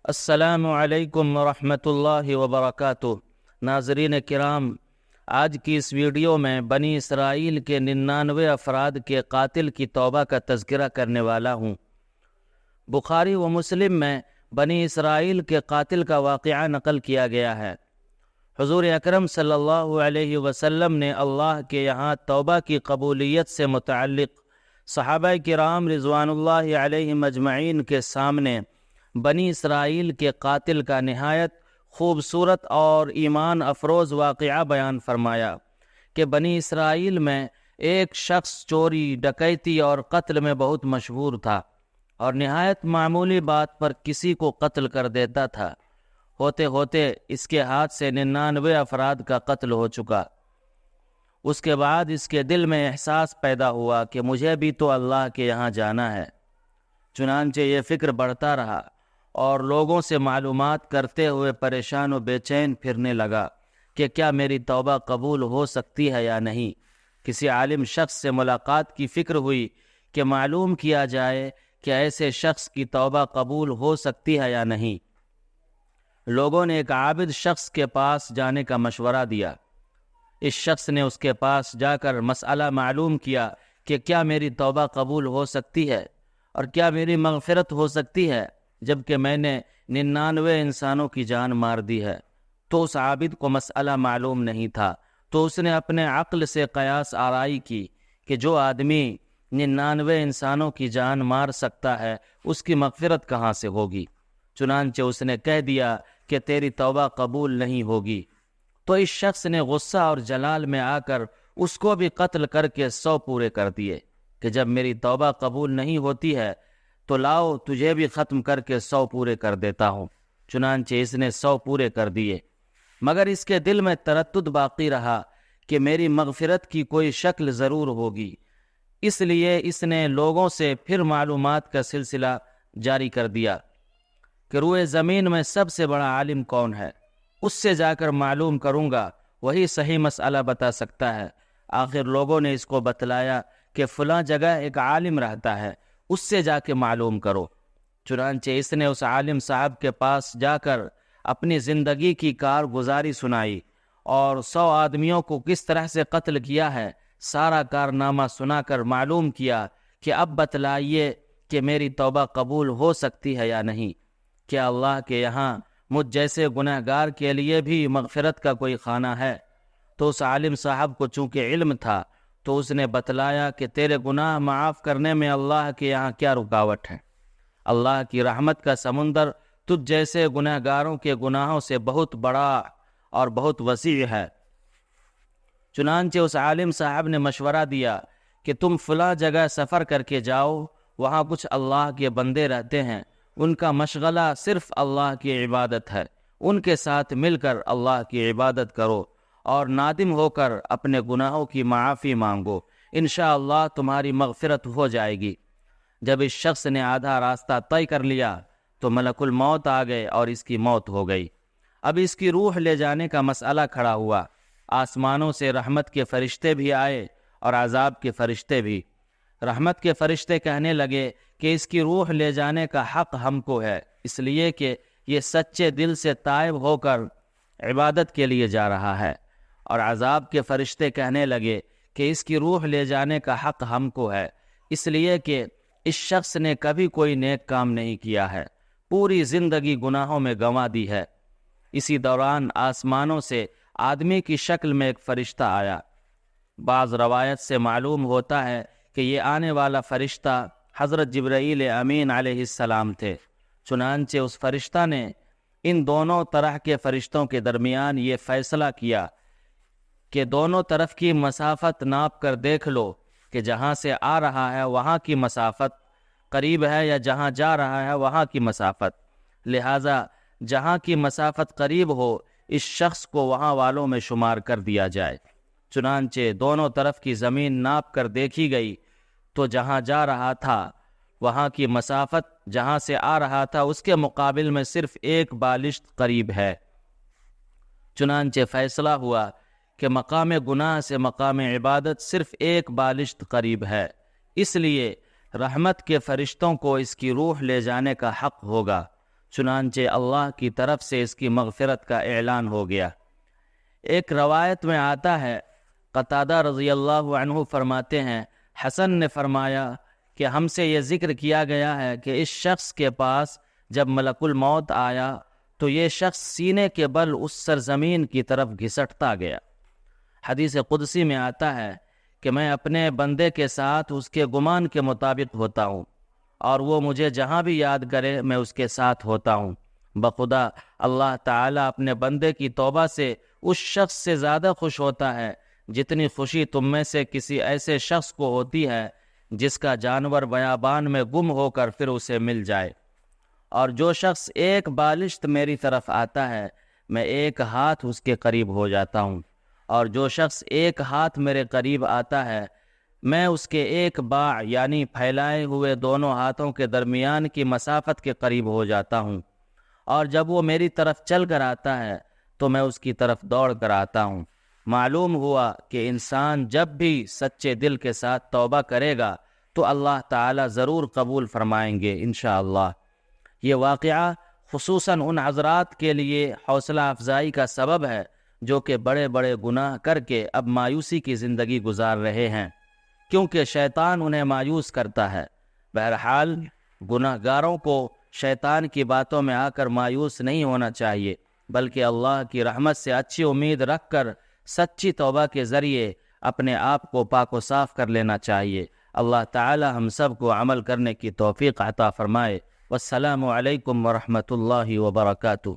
السلام علیکم ورحمۃ اللہ وبرکاتہ۔ ناظرین کرام، آج کی اس ویڈیو میں بنی اسرائیل کے 99 افراد کے قاتل کی توبہ کا تذکرہ کرنے والا ہوں۔ بخاری و مسلم میں بنی اسرائیل کے قاتل کا واقعہ نقل کیا گیا ہے۔ حضور اکرم صلی اللہ علیہ وسلم نے اللہ کے یہاں توبہ کی قبولیت سے متعلق صحابہ کرام رضوان اللہ علیہم اجمعین کے سامنے بنی اسرائیل کے قاتل کا نہایت خوبصورت اور ایمان افروز واقعہ بیان فرمایا کہ بنی اسرائیل میں ایک شخص چوری، ڈکیتی اور قتل میں بہت مشہور تھا اور نہایت معمولی بات پر کسی کو قتل کر دیتا تھا۔ ہوتے ہوتے اس کے ہاتھ سے 99 افراد کا قتل ہو چکا۔ اس کے بعد اس کے دل میں احساس پیدا ہوا کہ مجھے بھی تو اللہ کے یہاں جانا ہے۔ چنانچہ یہ فکر بڑھتا رہا اور لوگوں سے معلومات کرتے ہوئے پریشان و بے چین پھرنے لگا کہ کیا میری توبہ قبول ہو سکتی ہے یا نہیں۔ کسی عالم شخص سے ملاقات کی فکر ہوئی کہ معلوم کیا جائے کہ ایسے شخص کی توبہ قبول ہو سکتی ہے یا نہیں۔ لوگوں نے ایک عابد شخص کے پاس جانے کا مشورہ دیا۔ اس شخص نے اس کے پاس جا کر مسئلہ معلوم کیا کہ کیا میری توبہ قبول ہو سکتی ہے اور کیا میری مغفرت ہو سکتی ہے جبکہ میں نے 99 انسانوں کی جان مار دی ہے۔ تو اس عابد کو مسئلہ معلوم نہیں تھا، تو اس نے اپنے عقل سے قیاس آرائی کی کہ جو آدمی 99 انسانوں کی جان مار سکتا ہے اس کی مغفرت کہاں سے ہوگی۔ چنانچہ اس نے کہہ دیا کہ تیری توبہ قبول نہیں ہوگی۔ تو اس شخص نے غصہ اور جلال میں آ کر اس کو بھی قتل کر کے 100 پورے کر دیے کہ جب میری توبہ قبول نہیں ہوتی ہے تو لاؤ تجھے بھی ختم کر کے 100 پورے کر دیتا ہوں۔ چنانچہ اس نے 100 پورے کر دیے، مگر اس کے دل میں تردد باقی رہا کہ میری مغفرت کی کوئی شکل ضرور ہوگی۔ اس لیے اس نے لوگوں سے پھر معلومات کا سلسلہ جاری کر دیا کہ روئے زمین میں سب سے بڑا عالم کون ہے، اس سے جا کر معلوم کروں گا، وہی صحیح مسئلہ بتا سکتا ہے۔ آخر لوگوں نے اس کو بتلایا کہ فلاں جگہ ایک عالم رہتا ہے، اس سے جا کے معلوم کرو۔ چنانچہ اس نے اس عالم صاحب کے پاس جا کر اپنی زندگی کی کارگزاری سنائی اور 100 آدمیوں کو کس طرح سے قتل کیا ہے سارا کارنامہ سنا کر معلوم کیا کہ اب بتلائیے کہ میری توبہ قبول ہو سکتی ہے یا نہیں۔ کیا اللہ کے یہاں مجھ جیسے گنہگار کے لیے بھی مغفرت کا کوئی خانہ ہے؟ تو اس عالم صاحب کو چونکہ علم تھا تو اس نے بتلایا کہ تیرے گناہ معاف کرنے میں اللہ کے یہاں کیا رکاوٹ ہے۔ اللہ کی رحمت کا سمندر تجھ جیسے گنہگاروں کے گناہوں سے بہت بڑا اور بہت وسیع ہے۔ چنانچہ اس عالم صاحب نے مشورہ دیا کہ تم فلاں جگہ سفر کر کے جاؤ، وہاں کچھ اللہ کے بندے رہتے ہیں، ان کا مشغلہ صرف اللہ کی عبادت ہے، ان کے ساتھ مل کر اللہ کی عبادت کرو اور نادم ہو کر اپنے گناہوں کی معافی مانگو، انشاءاللہ تمہاری مغفرت ہو جائے گی۔ جب اس شخص نے آدھا راستہ طے کر لیا تو ملک الموت آ گئے اور اس کی موت ہو گئی۔ اب اس کی روح لے جانے کا مسئلہ کھڑا ہوا۔ آسمانوں سے رحمت کے فرشتے بھی آئے اور عذاب کے فرشتے بھی۔ رحمت کے فرشتے کہنے لگے کہ اس کی روح لے جانے کا حق ہم کو ہے، اس لیے کہ یہ سچے دل سے تائب ہو کر عبادت کے لیے جا رہا ہے۔ اور عذاب کے فرشتے کہنے لگے کہ اس کی روح لے جانے کا حق ہم کو ہے، اس لیے کہ اس شخص نے کبھی کوئی نیک کام نہیں کیا ہے، پوری زندگی گناہوں میں گنوا دی ہے۔ اسی دوران آسمانوں سے آدمی کی شکل میں ایک فرشتہ آیا۔ بعض روایت سے معلوم ہوتا ہے کہ یہ آنے والا فرشتہ حضرت جبرائیل امین علیہ السلام تھے۔ چنانچہ اس فرشتہ نے ان دونوں طرح کے فرشتوں کے درمیان یہ فیصلہ کیا کہ دونوں طرف کی مسافت ناپ کر دیکھ لو کہ جہاں سے آ رہا ہے وہاں کی مسافت قریب ہے یا جہاں جا رہا ہے وہاں کی مسافت، لہٰذا جہاں کی مسافت قریب ہو اس شخص کو وہاں والوں میں شمار کر دیا جائے۔ چنانچہ دونوں طرف کی زمین ناپ کر دیکھی گئی تو جہاں جا رہا تھا وہاں کی مسافت جہاں سے آ رہا تھا اس کے مقابل میں صرف 1 بالشت قریب ہے۔ چنانچہ فیصلہ ہوا کہ مقام گناہ سے مقام عبادت صرف 1 بالشت قریب ہے، اس لیے رحمت کے فرشتوں کو اس کی روح لے جانے کا حق ہوگا۔ چنانچہ اللہ کی طرف سے اس کی مغفرت کا اعلان ہو گیا۔ ایک روایت میں آتا ہے، قتادہ رضی اللہ عنہ فرماتے ہیں، حسن نے فرمایا کہ ہم سے یہ ذکر کیا گیا ہے کہ اس شخص کے پاس جب ملک الموت آیا تو یہ شخص سینے کے بل اس سرزمین کی طرف گھسٹتا گیا۔ حدیث قدسی میں آتا ہے کہ میں اپنے بندے کے ساتھ اس کے گمان کے مطابق ہوتا ہوں، اور وہ مجھے جہاں بھی یاد کرے میں اس کے ساتھ ہوتا ہوں۔ بخدا اللہ تعالیٰ اپنے بندے کی توبہ سے اس شخص سے زیادہ خوش ہوتا ہے جتنی خوشی تم میں سے کسی ایسے شخص کو ہوتی ہے جس کا جانور بیابان میں گم ہو کر پھر اسے مل جائے۔ اور جو شخص ایک بالشت میری طرف آتا ہے میں ایک ہاتھ اس کے قریب ہو جاتا ہوں، اور جو شخص ایک ہاتھ میرے قریب آتا ہے میں اس کے ایک باع یعنی پھیلائے ہوئے دونوں ہاتھوں کے درمیان کی مسافت کے قریب ہو جاتا ہوں، اور جب وہ میری طرف چل کر آتا ہے تو میں اس کی طرف دوڑ کر آتا ہوں۔ معلوم ہوا کہ انسان جب بھی سچے دل کے ساتھ توبہ کرے گا تو اللہ تعالیٰ ضرور قبول فرمائیں گے انشاءاللہ۔ یہ واقعہ خصوصاً ان حضرات کے لیے حوصلہ افزائی کا سبب ہے جو کہ بڑے بڑے گناہ کر کے اب مایوسی کی زندگی گزار رہے ہیں، کیونکہ شیطان انہیں مایوس کرتا ہے۔ بہرحال گناہ گاروں کو شیطان کی باتوں میں آ کر مایوس نہیں ہونا چاہیے، بلکہ اللہ کی رحمت سے اچھی امید رکھ کر سچی توبہ کے ذریعے اپنے آپ کو پاک و صاف کر لینا چاہیے۔ اللہ تعالی ہم سب کو عمل کرنے کی توفیق عطا فرمائے۔ والسلام علیکم ورحمۃ اللہ وبرکاتہ۔